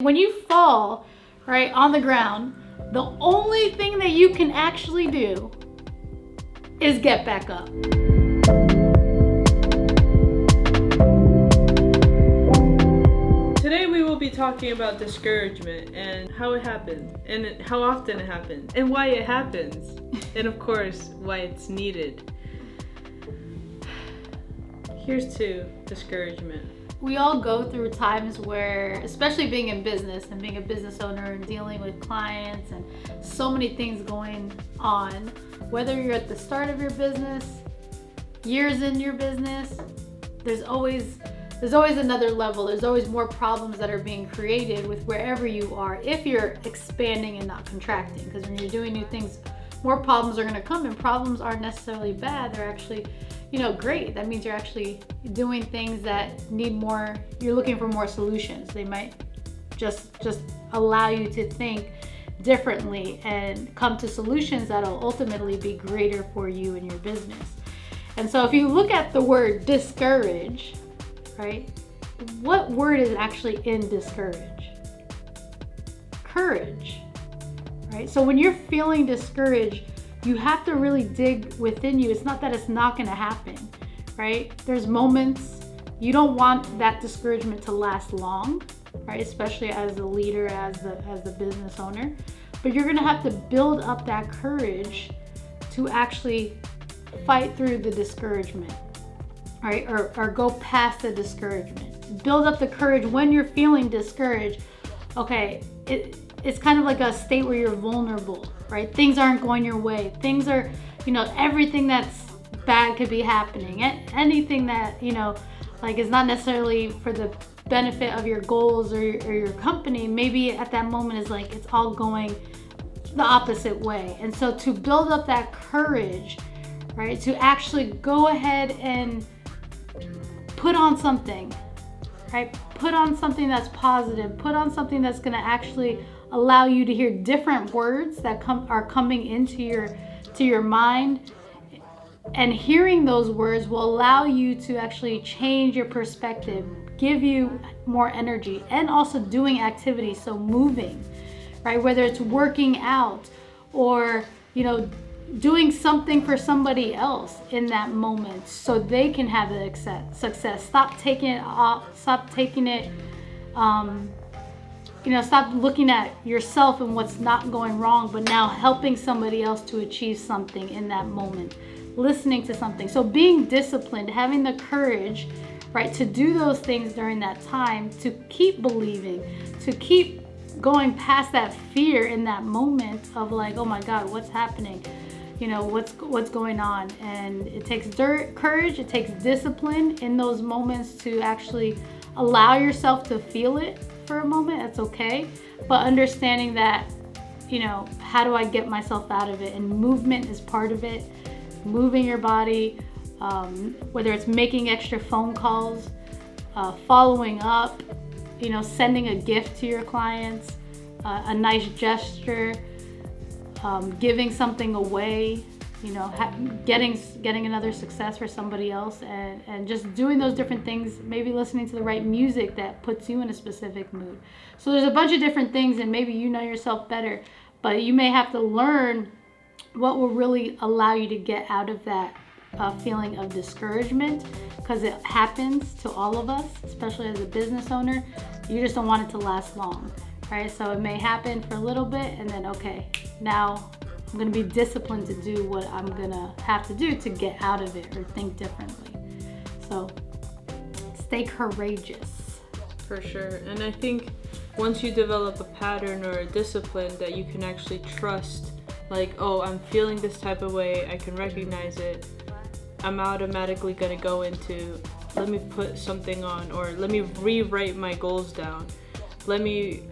When you fall, right, on the ground, the only thing that you can actually do is get back up. Today we will be talking about discouragement and how it happens, and how often it happens, and why it happens, and of course, why it's needed. Here's to discouragement. We all go through times where, especially being in business and being a business owner and dealing with clients and so many things going on, whether you're at the start of your business, years in your business, there's always another level. There's always more problems that are being created with wherever you are, if you're expanding and not contracting. Because when you're doing new things, more problems are going to come, and problems aren't necessarily bad. They're actually, great. That means you're actually doing things that need more. You're looking for more solutions. They might just allow you to think differently and come to solutions that'll ultimately be greater for you and your business. And so if you look at the word discourage, right? What word is actually in discourage? Courage, right? So when you're feeling discouraged, you have to really dig within you. It's not that it's not going to happen, right? There's moments you don't want that discouragement to last long, right? Especially as a leader, as the business owner. But you're going to have to build up that courage to actually fight through the discouragement, right? Or go past the discouragement. Build up the courage when you're feeling discouraged. Okay, it's kind of like a state where you're vulnerable, right? Things aren't going your way. Things are, everything that's bad could be happening. Anything that, is not necessarily for the benefit of your goals or your company, maybe at that moment is like, it's all going the opposite way. And so to build up that courage, right? To actually go ahead and put on something, right? Put on something that's positive. Put on something that's going to actually allow you to hear different words that are coming into your mind. And hearing those words will allow you to actually change your perspective, give you more energy, and also doing activities, so moving, right? Whether it's working out or, doing something for somebody else in that moment so they can have the success. Stop taking it off. Stop taking it, stop looking at yourself and what's not going wrong, but now helping somebody else to achieve something in that moment. Listening to something. So being disciplined, having the courage, right, to do those things during that time, to keep believing, to keep going past that fear in that moment of like, oh my God, what's happening? What's going on? And it takes courage, it takes discipline in those moments to actually allow yourself to feel it for a moment. That's okay. But understanding that, how do I get myself out of it? And movement is part of it. Moving your body, whether it's making extra phone calls, following up, sending a gift to your clients, a nice gesture, giving something away, getting another success for somebody else, and just doing those different things, maybe listening to the right music that puts you in a specific mood. So there's a bunch of different things, and maybe you know yourself better, but you may have to learn what will really allow you to get out of that feeling of discouragement, because it happens to all of us, especially as a business owner. You just don't want it to last long, right? So it may happen for a little bit, and then, okay, now I'm going to be disciplined to do what I'm going to have to do to get out of it or think differently. So stay courageous. For sure. And I think once you develop a pattern or a discipline that you can actually trust, like, oh, I'm feeling this type of way, I can recognize it, I'm automatically going to go into, let me put something on, or let me rewrite my goals down. Let me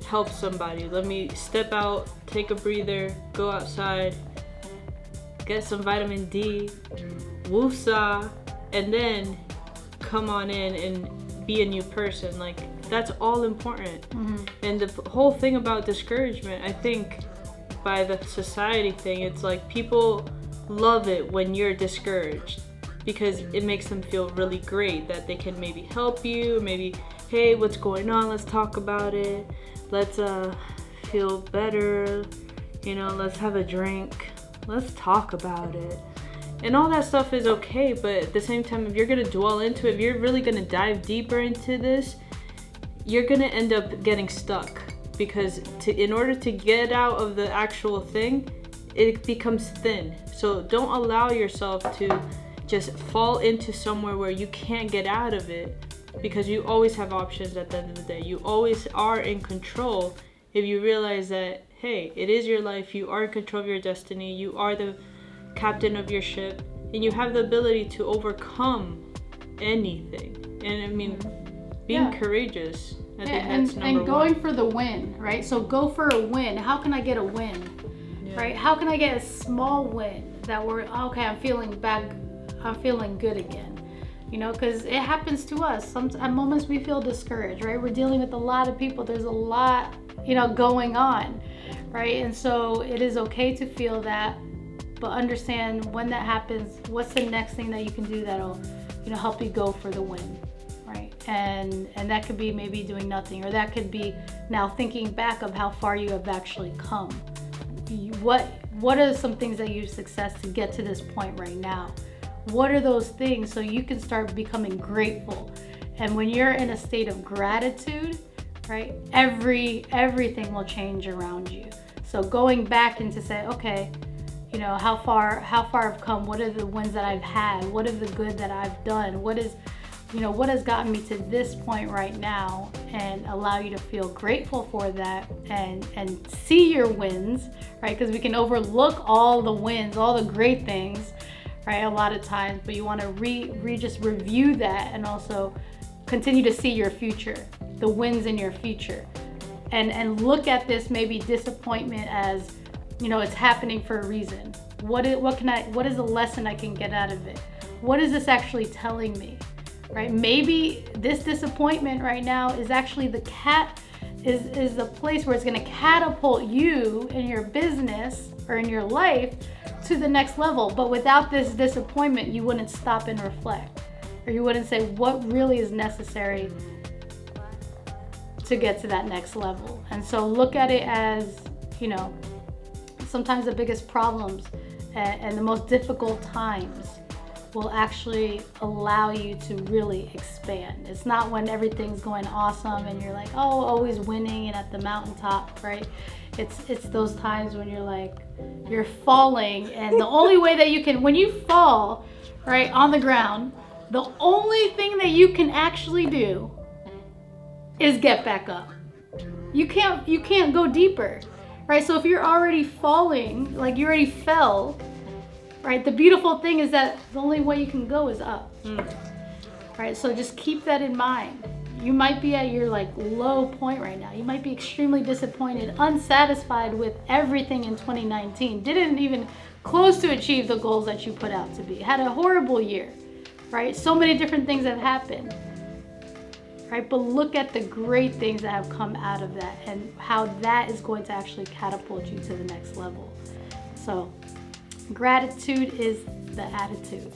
help somebody. Let me step out, take a breather, go outside, get some vitamin D, woosah, and then come on in and be a new person. Like, that's all important. Mm-hmm. And the whole thing about discouragement, I think, by the society thing, it's like people love it when you're discouraged because it makes them feel really great that they can maybe help you, maybe hey, what's going on? Let's talk about it. Let's feel better. You know, let's have a drink. Let's talk about it. And all that stuff is okay, but at the same time, if you're gonna dwell into it, if you're really gonna dive deeper into this, you're gonna end up getting stuck, because in order to get out of the actual thing, it becomes thin. So don't allow yourself to just fall into somewhere where you can't get out of it, because you always have options at the end of the day. You always are in control if you realize that, hey, it is your life, you are in control of your destiny, you are the captain of your ship, and you have the ability to overcome anything. And I mean, being courageous, I think that's number one. And going for the win, right? So go for a win. How can I get a win? Yeah. Right? How can I get a small win that we're, okay, I'm feeling good again. You know, because it happens to us. At moments we feel discouraged, right? We're dealing with a lot of people. There's a lot, you know, going on, right? And so it is okay to feel that, but understand when that happens, what's the next thing that you can do that'll, you know, help you go for the win, right? And that could be maybe doing nothing, or that could be now thinking back of how far you have actually come. What are some things that you've success to get to this point right now? What are those things, so you can start becoming grateful? And when you're in a state of gratitude, right, everything will change around you. So going back and to say, okay, you know, how far I've come, what are the wins that I've had, what is the good that I've done, what has gotten me to this point right now, and allow you to feel grateful for that and see your wins, right? Because we can overlook all the wins, all the great things, right, a lot of times, but you want to just review that, and also continue to see your future, the wins in your future, and look at this maybe disappointment as, you know, it's happening for a reason. What is the lesson I can get out of it? What is this actually telling me, right? Maybe this disappointment right now is actually the place where it's going to catapult you in your business or in your life to the next level. But without this disappointment, you wouldn't stop and reflect, or you wouldn't say what really is necessary to get to that next level. And so look at it as, you know, sometimes the biggest problems and the most difficult times will actually allow you to really expand. It's not when everything's going awesome and you're like, oh, always winning and at the mountaintop, right? It's those times when you're like, you're falling, and the only way that you can, when you fall, right, on the ground, the only thing that you can actually do is get back up. You can't go deeper, right? So if you're already falling, like you already fell, right? The beautiful thing is that the only way you can go is up, right? So just keep that in mind. You might be at your like low point right now. You might be extremely disappointed, unsatisfied with everything in 2019. Didn't even close to achieve the goals that you put out to be. Had a horrible year, right? So many different things have happened, right? But look at the great things that have come out of that and how that is going to actually catapult you to the next level. So gratitude is the attitude.